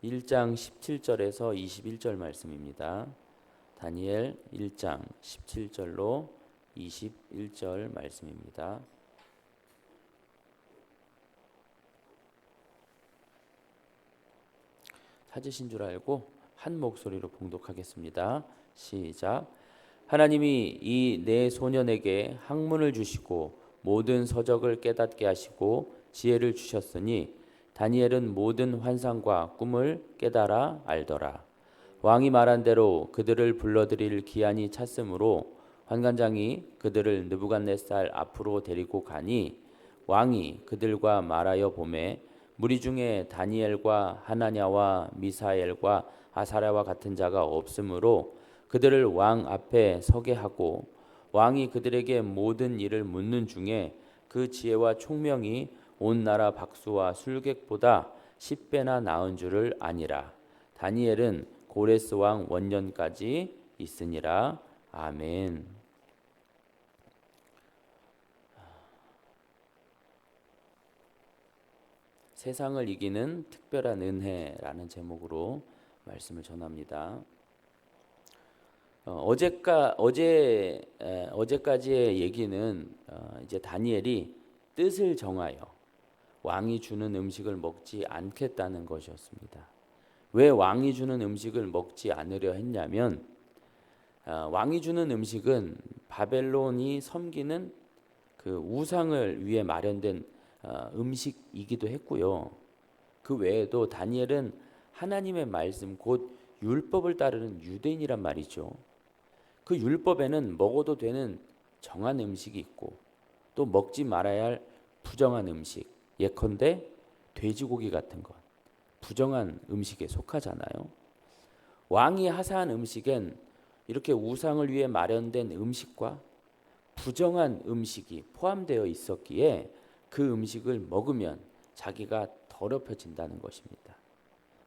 1장 17절에서 21절 말씀입니다. 다니엘 1장 17절로 21절 말씀입니다. 찾으신 줄 알고 한 목소리로 봉독하겠습니다. 시작. 하나님이 이 네 소년에게 학문을 주시고 모든 서적을 깨닫게 하시고 지혜를 주셨으니 다니엘은 모든 환상과 꿈을 깨달아 알더라. 왕이 말한 대로 그들을 불러들일 기한이 찼으므로 환관장이 그들을 느부갓네살 앞으로 데리고 가니 왕이 그들과 말하여 보매 무리 중에 다니엘과 하나냐와 미사엘과 아사랴와 같은 자가 없으므로 그들을 왕 앞에 서게 하고 왕이 그들에게 모든 일을 묻는 중에 그 지혜와 총명이 온 나라 박수와 술객보다 10배나 나은 줄을 아니라. 다니엘은 고레스 왕 원년까지 있으니라. 아멘. 세상을 이기는 특별한 은혜라는 제목으로 말씀을 전합니다. 어제까지의 얘기는 이제 다니엘이 뜻을 정하여 왕이 주는 음식을 먹지 않겠다는 것이었습니다. 왜 왕이 주는 음식을 먹지 않으려 했냐면 왕이 주는 음식은 바벨론이 섬기는 그 우상을 위해 마련된 음식이기도 했고요. 그 외에도 다니엘은 하나님의 말씀 곧 율법을 따르는 유대인이란 말이죠. 그 율법에는 먹어도 되는 정한 음식이 있고 또 먹지 말아야 할 부정한 음식, 예컨대 돼지고기 같은 것 부정한 음식에 속하잖아요. 왕이 하사한 음식엔 이렇게 우상을 위해 마련된 음식과 부정한 음식이 포함되어 있었기에 그 음식을 먹으면 자기가 더럽혀진다는 것입니다.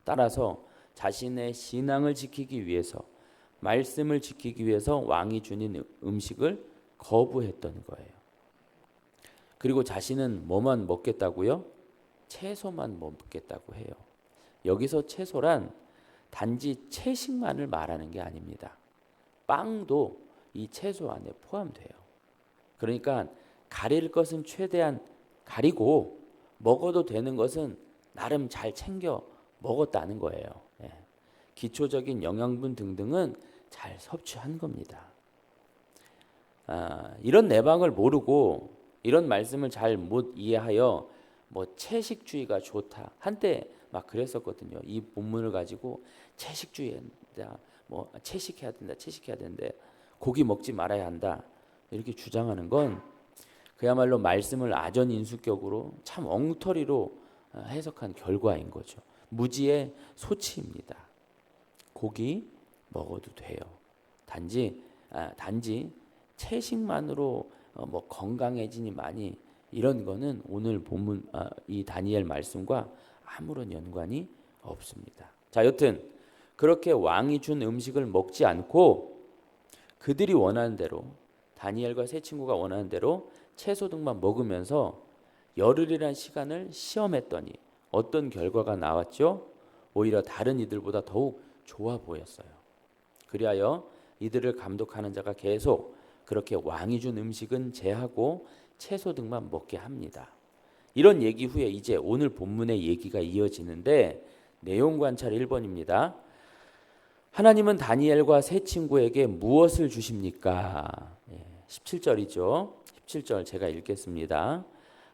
따라서 자신의 신앙을 지키기 위해서 말씀을 지키기 위해서 왕이 주는 음식을 거부했던 거예요. 그리고 자신은 뭐만 먹겠다고요? 채소만 먹겠다고 해요. 여기서 채소란 단지 채식만을 말하는 게 아닙니다. 빵도 이 채소 안에 포함돼요. 그러니까 가릴 것은 최대한 가리고 먹어도 되는 것은 나름 잘 챙겨 먹었다는 거예요. 기초적인 영양분 등등은 잘 섭취한 겁니다. 이런 내방을 모르고 이런 말씀을 잘 못 이해하여 채식주의가 좋다 한때 막 그랬었거든요. 이 본문을 가지고 채식주의다, 채식해야 된다, 채식해야 되는데 고기 먹지 말아야 한다 이렇게 주장하는 건 그야말로 말씀을 아전인수격으로 참 엉터리로 해석한 결과인 거죠. 무지의 소치입니다. 고기 먹어도 돼요. 단지 채식만으로 건강해지니 많이 이런 거는 오늘 본문 이 다니엘 말씀과 아무런 연관이 없습니다. 자, 여튼 그렇게 왕이 준 음식을 먹지 않고 그들이 원하는 대로 다니엘과 세 친구가 원하는 대로 채소 등만 먹으면서 열흘이란 시간을 시험했더니 어떤 결과가 나왔죠? 오히려 다른 이들보다 더욱 좋아 보였어요. 그리하여 이들을 감독하는 자가 계속 그렇게 왕이 준 음식은 제하고 채소 등만 먹게 합니다. 이런 얘기 후에 이제 오늘 본문의 얘기가 이어지는데 내용 관찰 1번입니다. 하나님은 다니엘과 세 친구에게 무엇을 주십니까? 17절이죠. 17절 제가 읽겠습니다.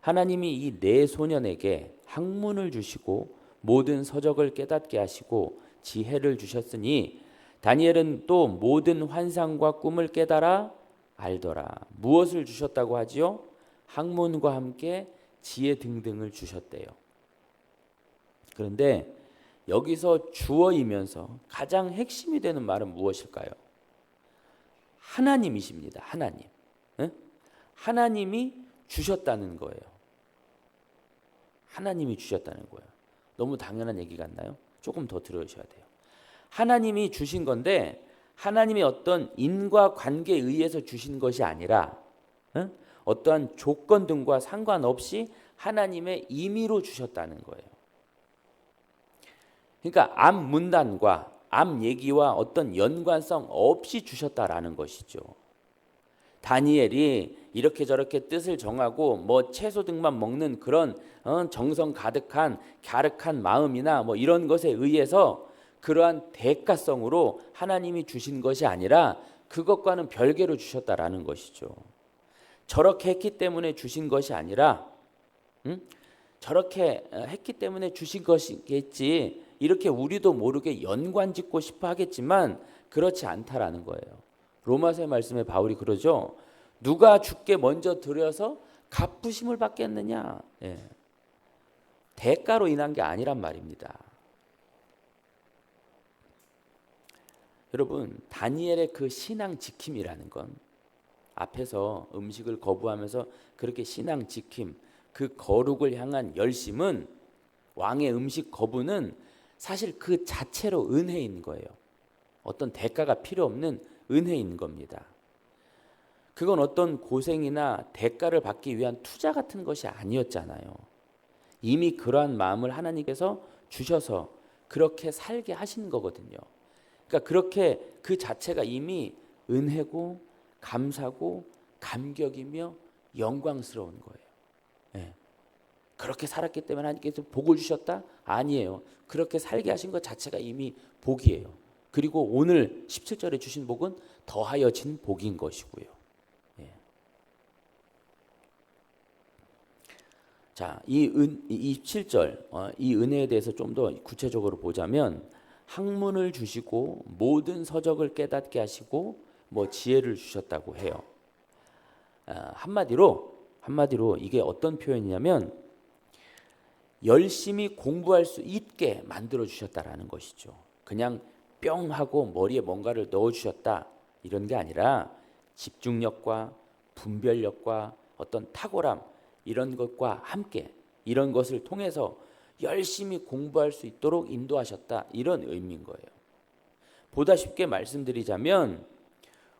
하나님이 이 네 소년에게 학문을 주시고 모든 서적을 깨닫게 하시고 지혜를 주셨으니 다니엘은 또 모든 환상과 꿈을 깨달아 알더라. 무엇을 주셨다고 하지요? 학문과 함께 지혜 등등을 주셨대요. 그런데 여기서 주어이면서 가장 핵심이 되는 말은 무엇일까요? 하나님이십니다. 하나님. 응? 하나님이 주셨다는 거예요. 하나님이 주셨다는 거예요. 너무 당연한 얘기 같나요? 조금 더 들으셔야 돼요. 하나님이 주신 건데 하나님의 어떤 인과관계에 의해서 주신 것이 아니라 어떠한 조건 등과 상관없이 하나님의 임의로 주셨다는 거예요. 그러니까 앞 문단과 앞 얘기와 어떤 연관성 없이 주셨다라는 것이죠. 다니엘이 이렇게 저렇게 뜻을 정하고 뭐 채소 등만 먹는 그런 정성 가득한 갸륵한 마음이나 뭐 이런 것에 의해서 그러한 대가성으로 하나님이 주신 것이 아니라 그것과는 별개로 주셨다라는 것이죠. 저렇게 했기 때문에 주신 것이 아니라 저렇게 했기 때문에 주신 것이겠지, 이렇게 우리도 모르게 연관짓고 싶어 하겠지만 그렇지 않다라는 거예요. 로마서의 말씀에 바울이 그러죠. 누가 주께 먼저 드려서 갚으심을 받겠느냐. 예. 대가로 인한 게 아니란 말입니다. 여러분, 다니엘의 그 신앙 지킴이라는 건, 앞에서 음식을 거부하면서 그렇게 신앙 지킴, 그 거룩을 향한 열심은, 왕의 음식 거부는 사실 그 자체로 은혜인 거예요. 어떤 대가가 필요 없는 은혜인 겁니다. 그건 어떤 고생이나 대가를 받기 위한 투자 같은 것이 아니었잖아요. 이미 그러한 마음을 하나님께서 주셔서 그렇게 살게 하신 거거든요. 그러니까 그렇게 그 자체가 이미 은혜고 감사고 감격이며 영광스러운 거예요. 네. 그렇게 살았기 때문에 하나님께서 복을 주셨다? 아니에요. 그렇게 살게 하신 것 자체가 이미 복이에요. 그리고 오늘 17절에 주신 복은 더하여진 복인 것이고요. 예. 자, 이 17절 이 은혜에 대해서 좀 더 구체적으로 보자면, 학문을 주시고 모든 서적을 깨닫게 하시고 뭐 지혜를 주셨다고 해요. 한마디로 이게 어떤 표현이냐면 열심히 공부할 수 있게 만들어 주셨다라는 것이죠. 그냥 뿅 하고 머리에 뭔가를 넣어 주셨다 이런 게 아니라 집중력과 분별력과 어떤 탁월함, 이런 것과 함께 이런 것을 통해서 열심히 공부할 수 있도록 인도하셨다, 이런 의미인 거예요. 보다 쉽게 말씀드리자면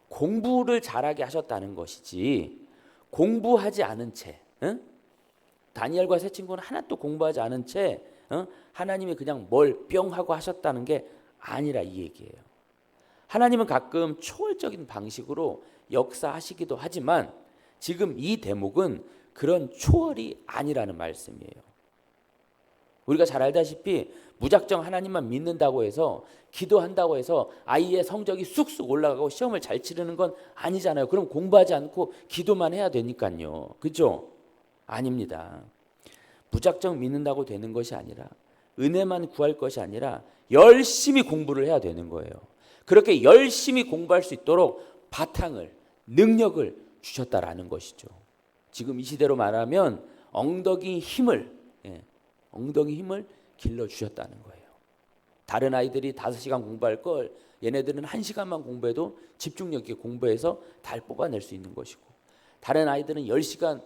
공부를 잘하게 하셨다는 것이지, 공부하지 않은 채, 다니엘과 세 친구는 하나도 공부하지 않은 채 하나님이 그냥 뭘 뿅 하고 하셨다는 게 아니라 이 얘기예요. 하나님은 가끔 초월적인 방식으로 역사하시기도 하지만 지금 이 대목은 그런 초월이 아니라는 말씀이에요. 우리가 잘 알다시피 무작정 하나님만 믿는다고 해서, 기도한다고 해서 아이의 성적이 쑥쑥 올라가고 시험을 잘 치르는 건 아니잖아요. 그럼 공부하지 않고 기도만 해야 되니까요. 그렇죠? 아닙니다. 무작정 믿는다고 되는 것이 아니라, 은혜만 구할 것이 아니라 열심히 공부를 해야 되는 거예요. 그렇게 열심히 공부할 수 있도록 바탕을, 능력을 주셨다라는 것이죠. 지금 이 시대로 말하면 엉덩이 힘을 길러주셨다는 거예요. 다른 아이들이 5시간 공부할 걸 얘네들은 1시간만 공부해도 집중력 있게 공부해서 다 뽑아낼 수 있는 것이고, 다른 아이들은 10시간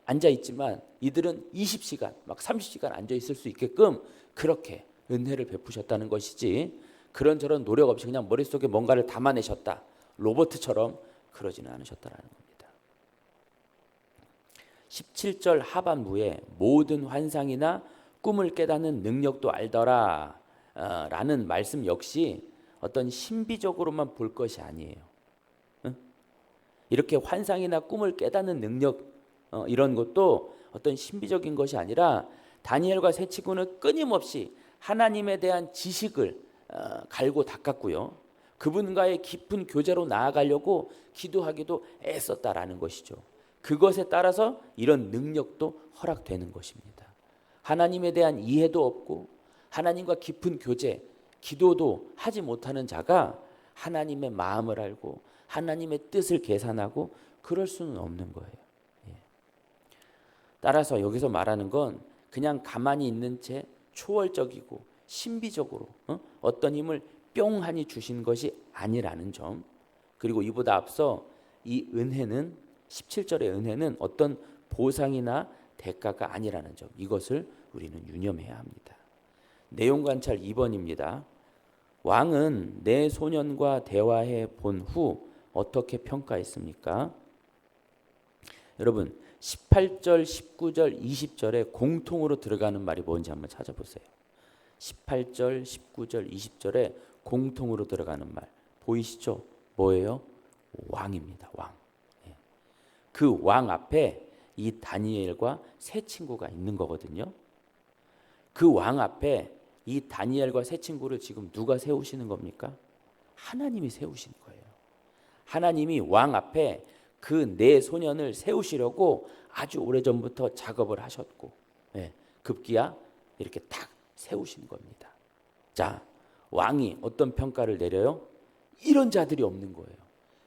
앉아있지만 이들은 20시간 막 30시간 앉아있을 수 있게끔 그렇게 은혜를 베푸셨다는 것이지, 그런저런 노력 없이 그냥 머릿속에 뭔가를 담아내셨다, 로봇처럼 그러지는 않으셨다라는 겁니다. 17절 하반부에 모든 환상이나 꿈을 깨닫는 능력도 알더라 라는 말씀 역시 어떤 신비적으로만 볼 것이 아니에요. 이렇게 환상이나 꿈을 깨닫는 능력, 이런 것도 어떤 신비적인 것이 아니라 다니엘과 세 친구는 끊임없이 하나님에 대한 지식을 갈고 닦았고요, 그분과의 깊은 교제로 나아가려고 기도하기도 애썼다라는 것이죠. 그것에 따라서 이런 능력도 허락되는 것입니다. 하나님에 대한 이해도 없고 하나님과 깊은 교제, 기도도 하지 못하는 자가 하나님의 마음을 알고 하나님의 뜻을 계산하고 그럴 수는 없는 거예요. 따라서 여기서 말하는 건 그냥 가만히 있는 채 초월적이고 신비적으로 어떤 힘을 뿅하니 주신 것이 아니라는 점, 그리고 이보다 앞서 이 은혜는, 17절의 은혜는 어떤 보상이나 대가가 아니라는 점, 이것을 우리는 유념해야 합니다. 내용 관찰 2번입니다. 왕은 내 소년과 대화해 본 후 어떻게 평가했습니까? 여러분 18절, 19절, 20절에 공통으로 들어가는 말이 뭔지 한번 찾아보세요. 18절, 19절, 20절에 공통으로 들어가는 말 보이시죠? 뭐예요? 왕입니다. 왕. 그 왕 앞에 이 다니엘과 세 친구가 있는 거거든요. 그 왕 앞에 이 다니엘과 세 친구를 지금 누가 세우시는 겁니까? 하나님이 세우신 거예요. 하나님이 왕 앞에 그 네 소년을 세우시려고 아주 오래전부터 작업을 하셨고, 급기야 이렇게 딱 세우신 겁니다. 자, 왕이 어떤 평가를 내려요? 이런 자들이 없는 거예요.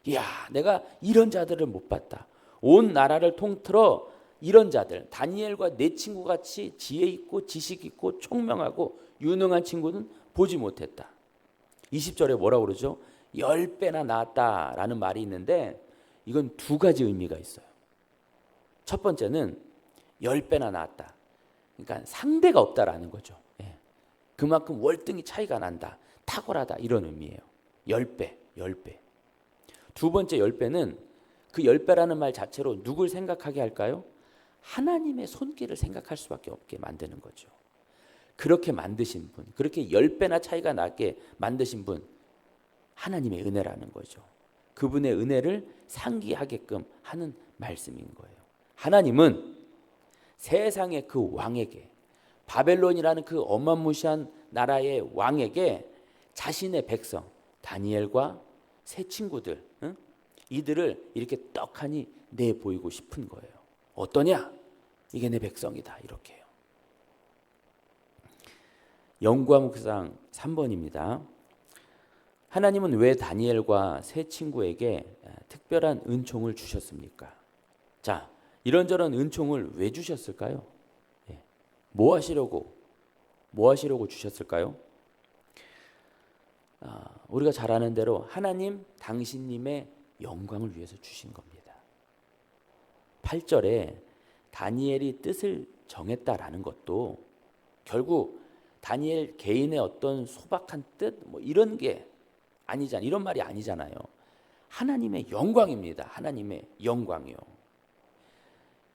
이야, 내가 이런 자들을 못 봤다. 온 나라를 통틀어 이런 자들, 다니엘과 네 친구 같이 지혜 있고 지식 있고 총명하고 유능한 친구는 보지 못했다. 20절에 뭐라고 그러죠? 10배나 나았다라는 말이 있는데 이건 두 가지 의미가 있어요. 첫 번째는 10배나 나았다. 그러니까 상대가 없다라는 거죠. 그만큼 월등히 차이가 난다. 탁월하다 이런 의미예요. 10배, 10배. 두 번째 10배는 그 10배라는 말 자체로 누굴 생각하게 할까요? 하나님의 손길을 생각할 수밖에 없게 만드는 거죠. 그렇게 만드신 분, 그렇게 10배나 차이가 나게 만드신 분, 하나님의 은혜라는 거죠. 그분의 은혜를 상기하게끔 하는 말씀인 거예요. 하나님은 세상의 그 왕에게, 바벨론이라는 그 어마무시한 나라의 왕에게 자신의 백성 다니엘과 세 친구들, 이들을 이렇게 떡하니 내보이고 싶은 거예요. 어떠냐? 이게 내 백성이다. 이렇게요. 연구함목상 3번입니다. 하나님은 왜 다니엘과 세 친구에게 특별한 은총을 주셨습니까? 자, 이런저런 은총을 왜 주셨을까요? 뭐 하시려고 주셨을까요? 우리가 잘 아는 대로 하나님 당신님의 영광을 위해서 주신 겁니다. 8절에 다니엘이 뜻을 정했다라는 것도 결국 다니엘 개인의 어떤 소박한 뜻 뭐 이런 게 아니잖아요. 이런 말이 아니잖아요. 하나님의 영광입니다. 하나님의 영광이요.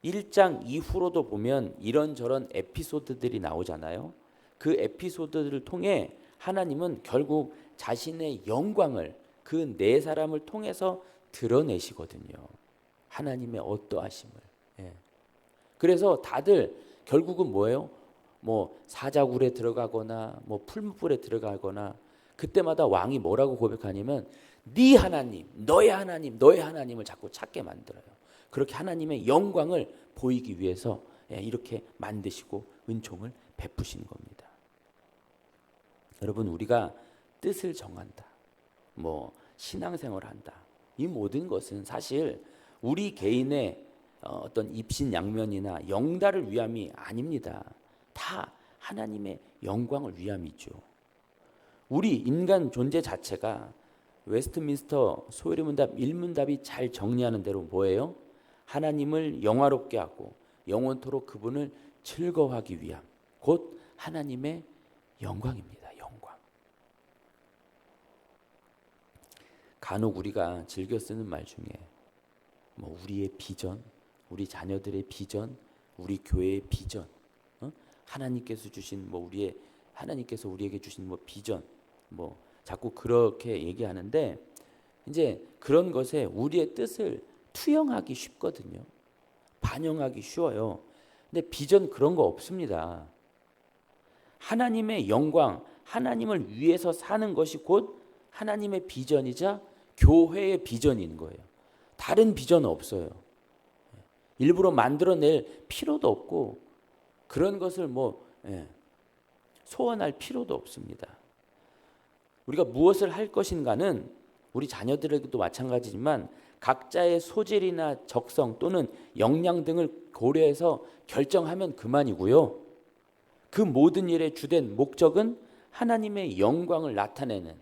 1장 이후로도 보면 이런저런 에피소드들이 나오잖아요. 그 에피소드들을 통해 하나님은 결국 자신의 영광을 그 네 사람을 통해서 드러내시거든요. 하나님의 어떠하심을. 그래서 다들 결국은 뭐예요? 뭐 사자굴에 들어가거나 뭐 풀무불에 들어가거나 그때마다 왕이 뭐라고 고백하냐면 네 하나님, 너의 하나님, 너의 하나님을 자꾸 찾게 만들어요. 그렇게 하나님의 영광을 보이기 위해서 이렇게 만드시고 은총을 베푸시는 겁니다. 여러분, 우리가 뜻을 정한다, 뭐 신앙생활을 한다, 이 모든 것은 사실 우리 개인의 어떤 입신양면이나 영달을 위함이 아닙니다. 다 하나님의 영광을 위함이죠. 우리 인간 존재 자체가 웨스트민스터 소요리 문답 1문답이 잘 정리하는 대로 뭐예요? 하나님을 영화롭게 하고 영원토록 그분을 즐거워하기 위함, 곧 하나님의 영광입니다. 영광. 간혹 우리가 즐겨 쓰는 말 중에 뭐 우리의 비전, 우리 자녀들의 비전, 우리 교회의 비전, 하나님께서 주신 뭐 하나님께서 우리에게 주신 뭐 비전, 뭐 자꾸 그렇게 얘기하는데 이제 그런 것에 우리의 뜻을 투영하기 쉽거든요. 반영하기 쉬워요. 근데 비전 그런 거 없습니다. 하나님의 영광, 하나님을 위해서 사는 것이 곧 하나님의 비전이자 교회의 비전인 거예요. 다른 비전은 없어요. 일부러 만들어낼 필요도 없고 그런 것을 소원할 필요도 없습니다. 우리가 무엇을 할 것인가는 우리 자녀들에게도 마찬가지지만 각자의 소질이나 적성 또는 역량 등을 고려해서 결정하면 그만이고요. 그 모든 일의 주된 목적은 하나님의 영광을 나타내는,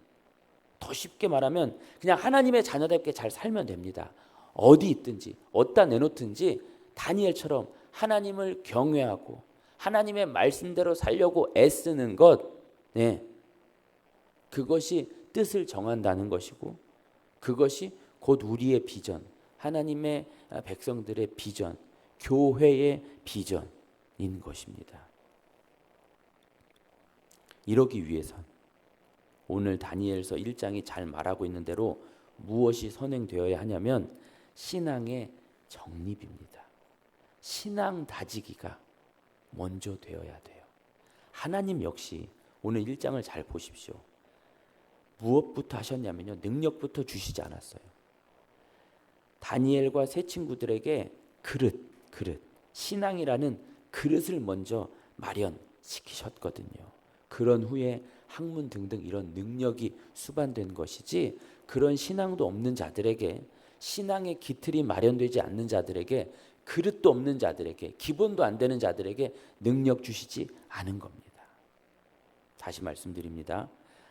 더 쉽게 말하면 그냥 하나님의 자녀답게 잘 살면 됩니다. 어디 있든지 어디다 내놓든지 다니엘처럼 하나님을 경외하고 하나님의 말씀대로 살려고 애쓰는 것, 그것이 뜻을 정한다는 것이고 그것이 곧 우리의 비전, 하나님의 백성들의 비전, 교회의 비전인 것입니다. 이러기 위해선 오늘 다니엘서 1장이 잘 말하고 있는 대로 무엇이 선행되어야 하냐면 신앙의 정립입니다. 신앙 다지기가 먼저 되어야 돼요. 하나님 역시 오늘 1장을 잘 보십시오. 무엇부터 하셨냐면요, 능력부터 주시지 않았어요. 다니엘과 세 친구들에게 그릇, 신앙이라는 그릇을 먼저 마련시키셨거든요. 그런 후에 학문 등등 이런 능력이 수반된 것이지, 그런 신앙도 없는 자들에게, 신앙의 기틀이 마련되지 않는 자들에게, 그릇도 없는 자들에게, 기본도 안 되는 자들에게 능력 주시지 않은 겁니다. 다시 말씀드립니다.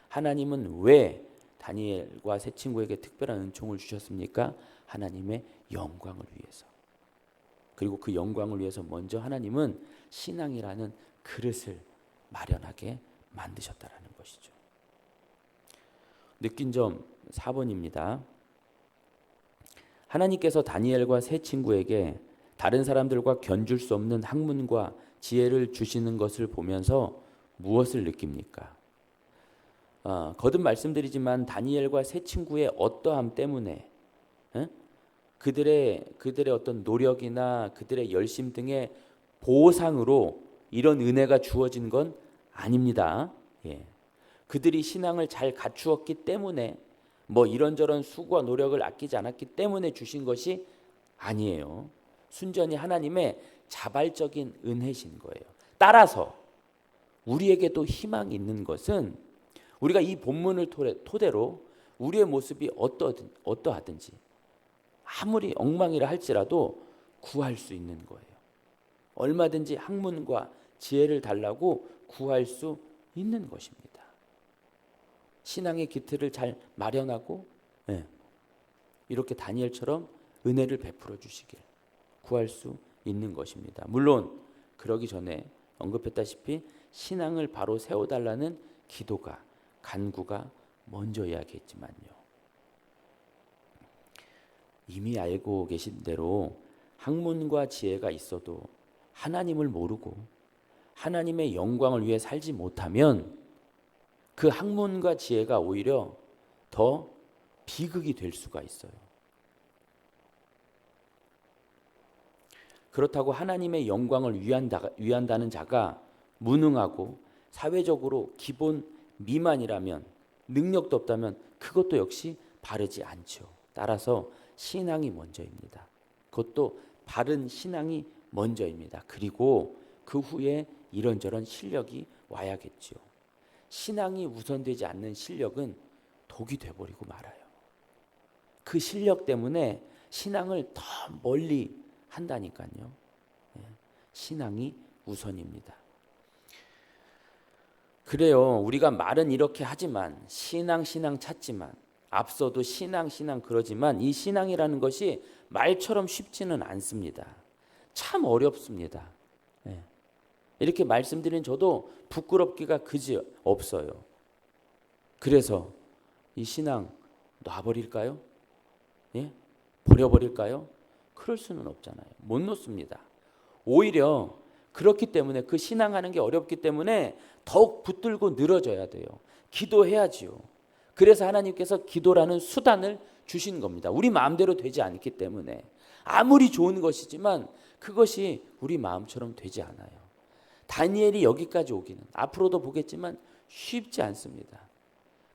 하나님은 왜 다니엘과 세 친구에게 특별한 은총을 주셨습니까? 하나님의 영광을 위해서. 그리고 그 영광을 위해서 먼저 하나님은 신앙이라는 그릇을 마련하게 만드셨다라는 것이죠. 느낀 점 4번입니다. 하나님께서 다니엘과 세 친구에게 다른 사람들과 견줄 수 없는 학문과 지혜를 주시는 것을 보면서 무엇을 느낍니까? 거듭 말씀드리지만 다니엘과 세 친구의 어떠함 때문에 그들의 어떤 노력이나 그들의 열심 등의 보상으로 이런 은혜가 주어진 건 아닙니다. 그들이 신앙을 잘 갖추었기 때문에, 뭐 이런저런 수고와 노력을 아끼지 않았기 때문에 주신 것이 아니에요. 순전히 하나님의 자발적인 은혜신 거예요. 따라서 우리에게도 희망이 있는 것은 우리가 이 본문을 토대로 우리의 모습이 어떠하든지 아무리 엉망이라 할지라도 구할 수 있는 거예요. 얼마든지 학문과 지혜를 달라고 구할 수 있는 것입니다. 신앙의 기틀을 잘 마련하고 이렇게 다니엘처럼 은혜를 베풀어 주시길 구할 수 있는 것입니다. 물론 그러기 전에 언급했다시피 신앙을 바로 세워달라는 기도가, 간구가 먼저 이야기했지만요. 이미 알고 계신 대로 학문과 지혜가 있어도 하나님을 모르고 하나님의 영광을 위해 살지 못하면 그 학문과 지혜가 오히려 더 비극이 될 수가 있어요. 그렇다고 하나님의 영광을 위한다는 자가 무능하고 사회적으로 기본 미만이라면, 능력도 없다면 그것도 역시 바르지 않죠. 따라서 신앙이 먼저입니다. 그것도 바른 신앙이 먼저입니다. 그리고 그 후에 이런저런 실력이 와야겠죠. 신앙이 우선되지 않는 실력은 독이 돼버리고 말아요. 그 실력 때문에 신앙을 더 멀리 한다니까요. 신앙이 우선입니다. 그래요. 우리가 말은 이렇게 하지만, 신앙 찾지만, 앞서도 신앙 그러지만 이 신앙이라는 것이 말처럼 쉽지는 않습니다. 참 어렵습니다. 이렇게 말씀드린 저도 부끄럽기가 그지 없어요. 그래서 이 신앙 놔버릴까요? 버려버릴까요? 그럴 수는 없잖아요. 못 놓습니다. 오히려 그렇기 때문에, 그 신앙하는 게 어렵기 때문에 더욱 붙들고 늘어져야 돼요. 기도해야지요. 그래서 하나님께서 기도라는 수단을 주신 겁니다. 우리 마음대로 되지 않기 때문에. 아무리 좋은 것이지만 그것이 우리 마음처럼 되지 않아요. 다니엘이 여기까지 오기는, 앞으로도 보겠지만 쉽지 않습니다.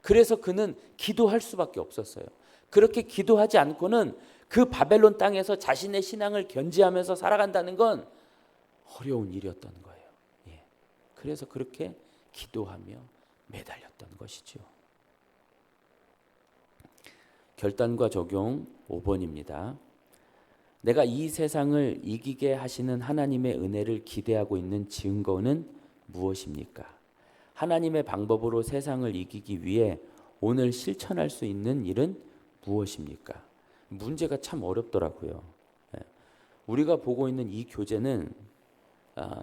그래서 그는 기도할 수밖에 없었어요. 그렇게 기도하지 않고는 그 바벨론 땅에서 자신의 신앙을 견지하면서 살아간다는 건 어려운 일이었던 거예요. 그래서 그렇게 기도하며 매달렸던 것이죠. 결단과 적용 5번입니다. 내가 이 세상을 이기게 하시는 하나님의 은혜를 기대하고 있는 증거는 무엇입니까? 하나님의 방법으로 세상을 이기기 위해 오늘 실천할 수 있는 일은 무엇입니까? 문제가 참 어렵더라고요. 우리가 보고 있는 이 교재는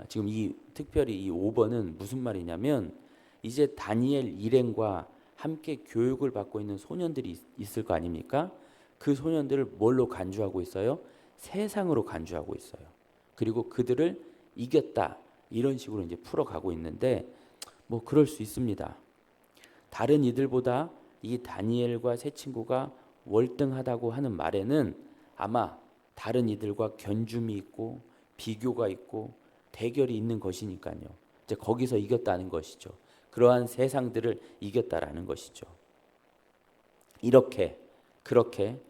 지금 특별히 이 5번은 무슨 말이냐면, 이제 다니엘 일행과 함께 교육을 받고 있는 소년들이 있을 거 아닙니까? 그 소년들을 뭘로 간주하고 있어요? 세상으로 간주하고 있어요. 그리고 그들을 이겼다, 이런 식으로 이제 풀어가고 있는데, 뭐 그럴 수 있습니다. 다른 이들보다 이 다니엘과 세 친구가 월등하다고 하는 말에는 아마 다른 이들과 견줌이 있고 비교가 있고 대결이 있는 것이니까요. 이제 거기서 이겼다는 것이죠. 그러한 세상들을 이겼다라는 것이죠. 이렇게 그렇게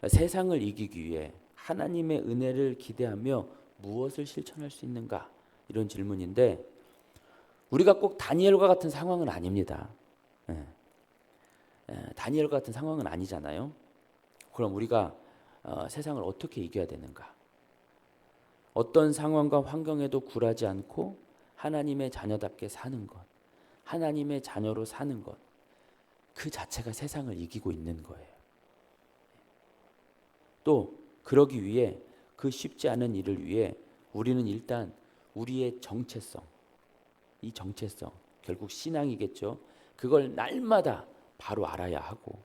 세상을 이기기 위해 하나님의 은혜를 기대하며 무엇을 실천할 수 있는가? 이런 질문인데 우리가 꼭 다니엘과 같은 상황은 아닙니다. 다니엘과 같은 상황은 아니잖아요. 그럼 우리가 세상을 어떻게 이겨야 되는가? 어떤 상황과 환경에도 굴하지 않고 하나님의 자녀답게 사는 것, 하나님의 자녀로 사는 것, 그 자체가 세상을 이기고 있는 거예요. 또 그러기 위해 그 쉽지 않은 일을 위해 우리는 일단 우리의 정체성, 이 정체성, 결국 신앙이겠죠. 그걸 날마다 바로 알아야 하고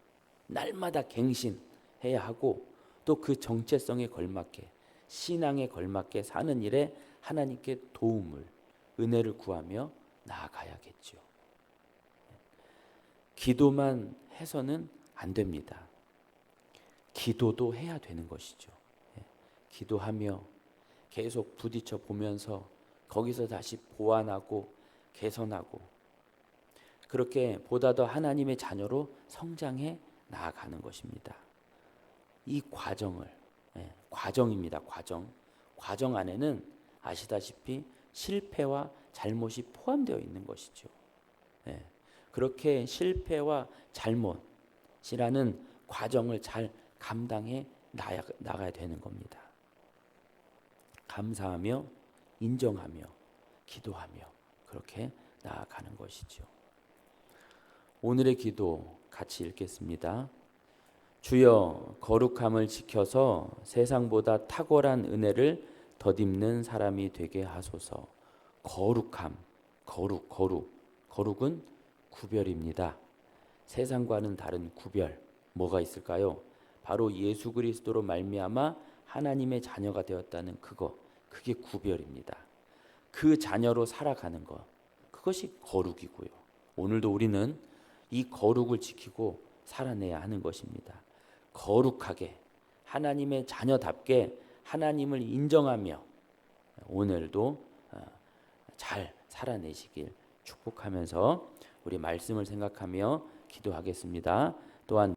날마다 갱신해야 하고 또 그 정체성에 걸맞게 신앙에 걸맞게 사는 일에 하나님께 도움을 은혜를 구하며 나아가야겠죠. 기도만 해서는 안 됩니다. 기도도 해야 되는 것이죠. 기도하며 계속 부딪혀 보면서 거기서 다시 보완하고 개선하고 그렇게 보다 더 하나님의 자녀로 성장해 나아가는 것입니다. 이 과정을 과정입니다. 과정 안에는 아시다시피 실패와 잘못이 포함되어 있는 것이죠. 그렇게 실패와 잘못이라는 과정을 잘 감당해 나가야 되는 겁니다. 감사하며 인정하며 기도하며 그렇게 나아가는 것이죠. 오늘의 기도 같이 읽겠습니다. 주여 거룩함을 지켜서 세상보다 탁월한 은혜를 덧입는 사람이 되게 하소서. 거룩함, 거룩은 구별입니다. 세상과는 다른 구별 뭐가 있을까요? 바로 예수 그리스도로 말미암아 하나님의 자녀가 되었다는 그게 구별입니다. 그 자녀로 살아가는 것, 그것이 거룩이고요. 오늘도 우리는 이 거룩을 지키고 살아내야 하는 것입니다. 거룩하게 하나님의 자녀답게 하나님을 인정하며 오늘도 잘 살아내시길 축복하면서 우리 말씀을 생각하며 기도하겠습니다. 또한